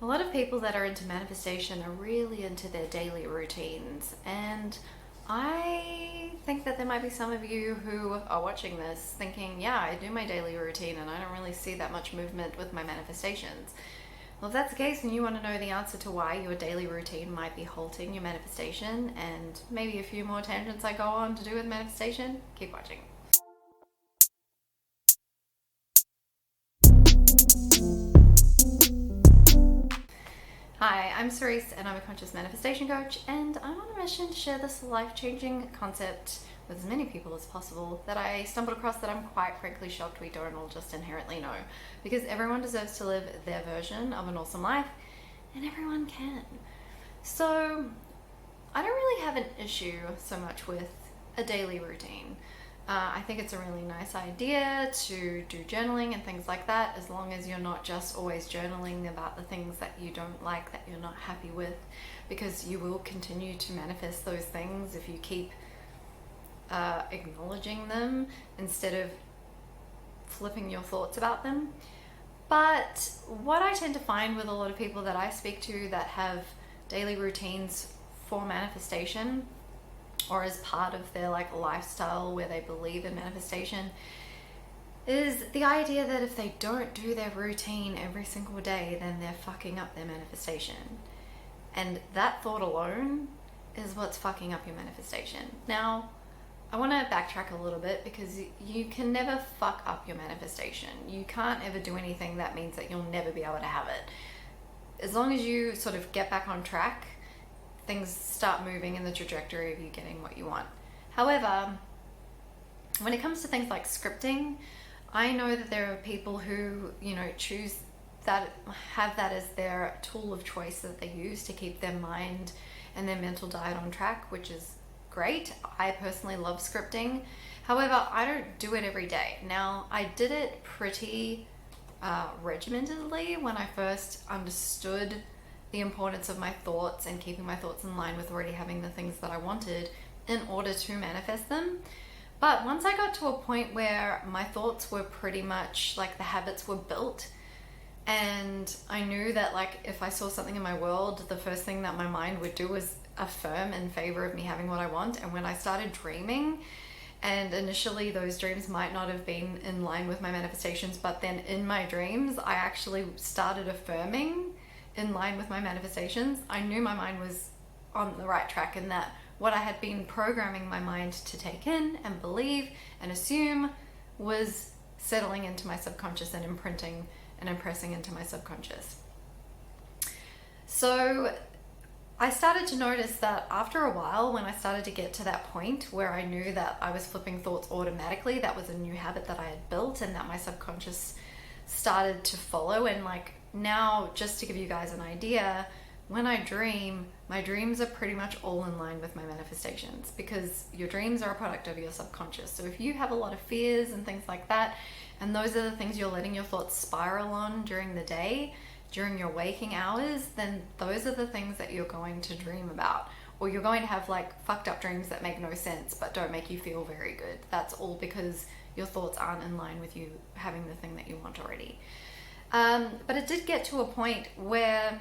A lot of people that are into manifestation are really into their daily routines, and I think that there might be some of you who are watching this thinking, yeah, I do my daily routine and I don't really see that much movement with my manifestations. Well, if that's the case and you want to know the answer to why your daily routine might be halting your manifestation and maybe a few more tangents I go on to do with manifestation, keep watching. Hi, I'm Cerise and I'm a conscious manifestation coach, and I'm on a mission to share this life-changing concept with as many people as possible that I stumbled across that I'm quite frankly shocked we don't all just inherently know, because everyone deserves to live their version of an awesome life and everyone can. So I don't really have an issue so much with a daily routine. I think it's a really nice idea to do journaling and things like that, as long as you're not just always journaling about the things that you don't like, that you're not happy with, because you will continue to manifest those things if you keep acknowledging them instead of flipping your thoughts about them. But what I tend to find with a lot of people that I speak to that have daily routines for manifestation, or as part of their lifestyle where they believe in manifestation, is the idea that if they don't do their routine every single day, then they're fucking up their manifestation. And that thought alone is what's fucking up your manifestation. Now, I want to backtrack a little bit, because you can never fuck up your manifestation. You can't ever do anything that means that you'll never be able to have it. As long as you sort of get back on track, things start moving in the trajectory of you getting what you want. However, when it comes to things like scripting, I know that there are people who, choose that, have that as their tool of choice that they use to keep their mind and their mental diet on track, which is great. I personally love scripting. However, I don't do it every day. Now, I did it pretty regimentedly when I first understood the importance of my thoughts and keeping my thoughts in line with already having the things that I wanted in order to manifest them. But once I got to a point where my thoughts were pretty much like the habits were built, and I knew that if I saw something in my world, the first thing that my mind would do was affirm in favor of me having what I want. And when I started dreaming, and initially those dreams might not have been in line with my manifestations, but then in my dreams I actually started affirming in line with my manifestations, I knew my mind was on the right track, and that what I had been programming my mind to take in and believe and assume was settling into my subconscious and imprinting and impressing into my subconscious. So I started to notice that after a while, when I started to get to that point where I knew that I was flipping thoughts automatically, that was a new habit that I had built and that my subconscious started to follow. And now, just to give you guys an idea, when I dream, my dreams are pretty much all in line with my manifestations, because your dreams are a product of your subconscious. So if you have a lot of fears and things like that, and those are the things you're letting your thoughts spiral on during the day, during your waking hours, then those are the things that you're going to dream about. Or you're going to have fucked up dreams that make no sense but don't make you feel very good. That's all because your thoughts aren't in line with you having the thing that you want already. But it did get to a point where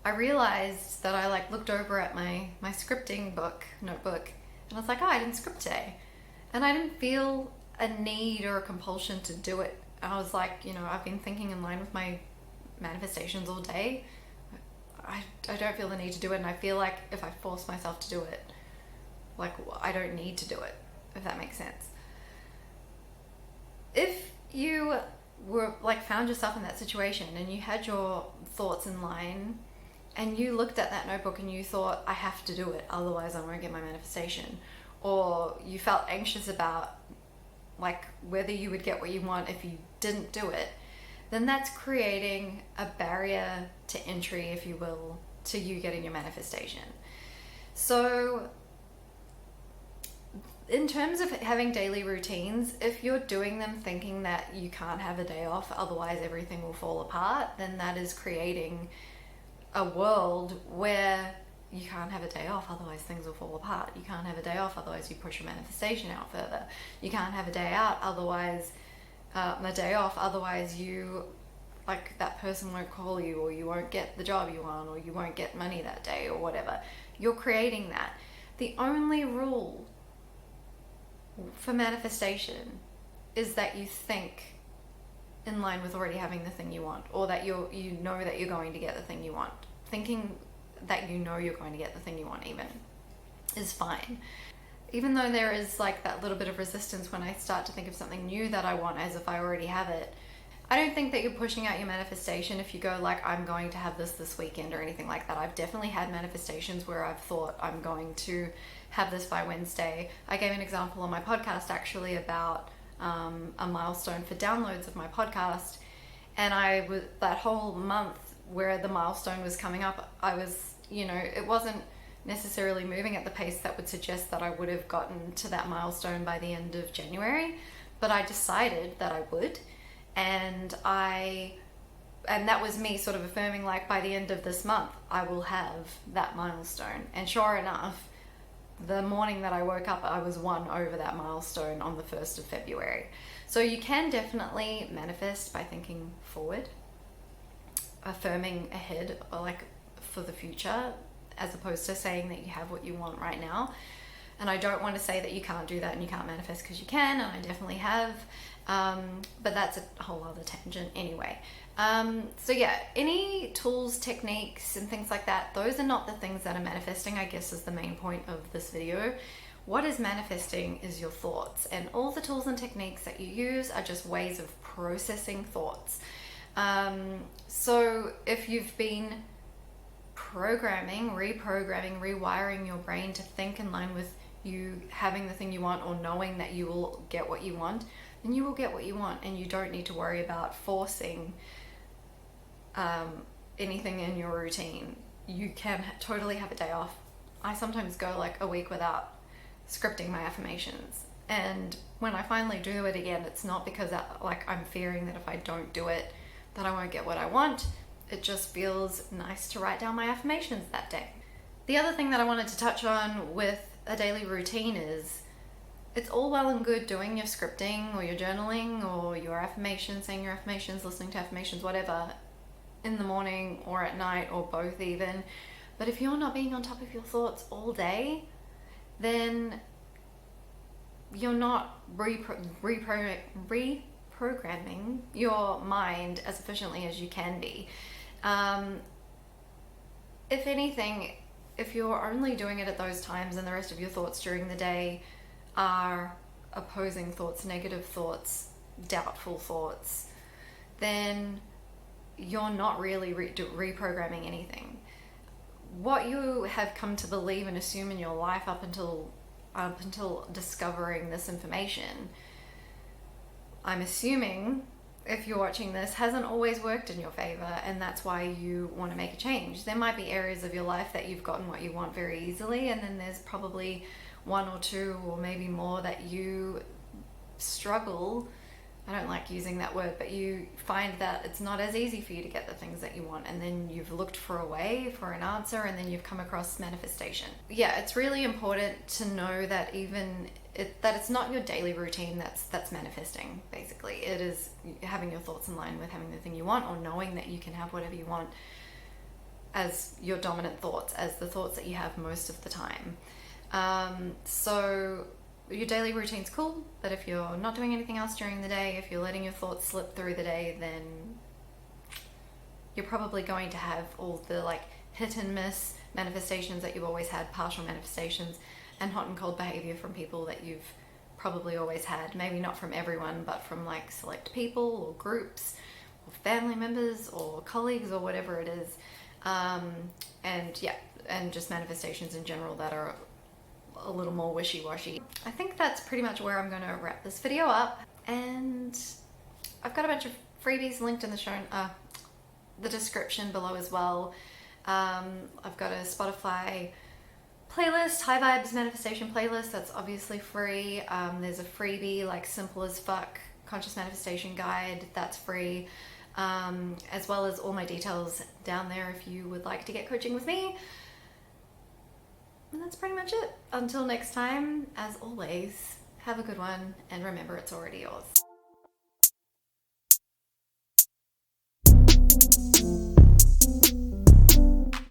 I realized that I looked over at my scripting notebook, and I was like, oh, I didn't script today. And I didn't feel a need or a compulsion to do it. I was like, I've been thinking in line with my manifestations all day. I don't feel the need to do it, and I feel like if I force myself to do it, I don't need to do it, if that makes sense. If you were found yourself in that situation and you had your thoughts in line and you looked at that notebook and you thought, I have to do it, otherwise I won't get my manifestation, or you felt anxious about whether you would get what you want if you didn't do it, then that's creating a barrier to entry, if you will, to you getting your manifestation. So in terms of having daily routines, if you're doing them thinking that you can't have a day off, otherwise everything will fall apart, then that is creating a world where you can't have a day off, otherwise things will fall apart. You can't have a day off, otherwise you push your manifestation out further. You can't have a day out, otherwise you like that person won't call you, or you won't get the job you want, or you won't get money that day, or whatever. You're creating that. The only rule for manifestation is that you think in line with already having the thing you want, or that you know that you're going to get the thing you want. Thinking that you know you're going to get the thing you want even is fine. Even though there is like that little bit of resistance when I start to think of something new that I want as if I already have it, I don't think that you're pushing out your manifestation if you go like, I'm going to have this weekend or anything like that. I've definitely had manifestations where I've thought I'm going to have this by Wednesday. I gave an example on my podcast actually about a milestone for downloads of my podcast, and I was that whole month where the milestone was coming up, I was, it wasn't necessarily moving at the pace that would suggest that I would have gotten to that milestone by the end of January, but I decided that I would. And that was me sort of affirming like, by the end of this month I will have that milestone. And sure enough, the morning that I woke up, I was one over that milestone on the 1st of February. So you can definitely manifest by thinking forward, affirming ahead, or like for the future, as opposed to saying that you have what you want right now. And I don't want to say that you can't do that and you can't manifest, because you can, and I definitely have. But that's a whole other tangent anyway. So yeah, any tools, techniques, and things like that, those are not the things that are manifesting, I guess, is the main point of this video. What is manifesting is your thoughts, and all the tools and techniques that you use are just ways of processing thoughts. So if you've been reprogramming, rewiring your brain to think in line with you having the thing you want, or knowing that you will get what you want, then you will get what you want, and you don't need to worry about forcing anything in your routine. You can totally have a day off. I sometimes go like a week without scripting my affirmations, and when I finally do it again, it's not because I'm fearing that if I don't do it that I won't get what I want. It just feels nice to write down my affirmations that day. The other thing that I wanted to touch on with a daily routine is, it's all well and good doing your scripting or your journaling or your affirmations, saying your affirmations, listening to affirmations, whatever, in the morning or at night, or both even. But if you're not being on top of your thoughts all day, then you're not reprogramming your mind as efficiently as you can be. If anything, if you're only doing it at those times and the rest of your thoughts during the day are opposing thoughts, negative thoughts, doubtful thoughts, then you're not really reprogramming anything. What you have come to believe and assume in your life up until discovering this information, I'm assuming, if you're watching this, hasn't always worked in your favor, and that's why you want to make a change. There might be areas of your life that you've gotten what you want very easily, and then there's probably one or two or maybe more that you struggle. I don't like using that word, but you find that it's not as easy for you to get the things that you want, and then you've looked for a way, for an answer, and then you've come across manifestation. Yeah, it's really important to know that that it's not your daily routine that's manifesting, basically. It is having your thoughts in line with having the thing you want, or knowing that you can have whatever you want as your dominant thoughts, as the thoughts that you have most of the time. So your daily routine's cool, but if you're not doing anything else during the day, if you're letting your thoughts slip through the day, then you're probably going to have all the like hit and miss manifestations that you've always had, partial manifestations, and hot and cold behavior from people that you've probably always had. Maybe not from everyone, but from like select people or groups or family members or colleagues or whatever it is. And just manifestations in general that are a little more wishy-washy. I think that's pretty much where I'm going to wrap this video up, and I've got a bunch of freebies linked in the description below as well. I've got a Spotify playlist, High Vibes Manifestation playlist, that's obviously free. There's a freebie like Simple as Fuck Conscious Manifestation Guide, that's free, as well as all my details down there if you would like to get coaching with me. And that's pretty much it. Until next time, as always, have a good one, and remember, it's already yours.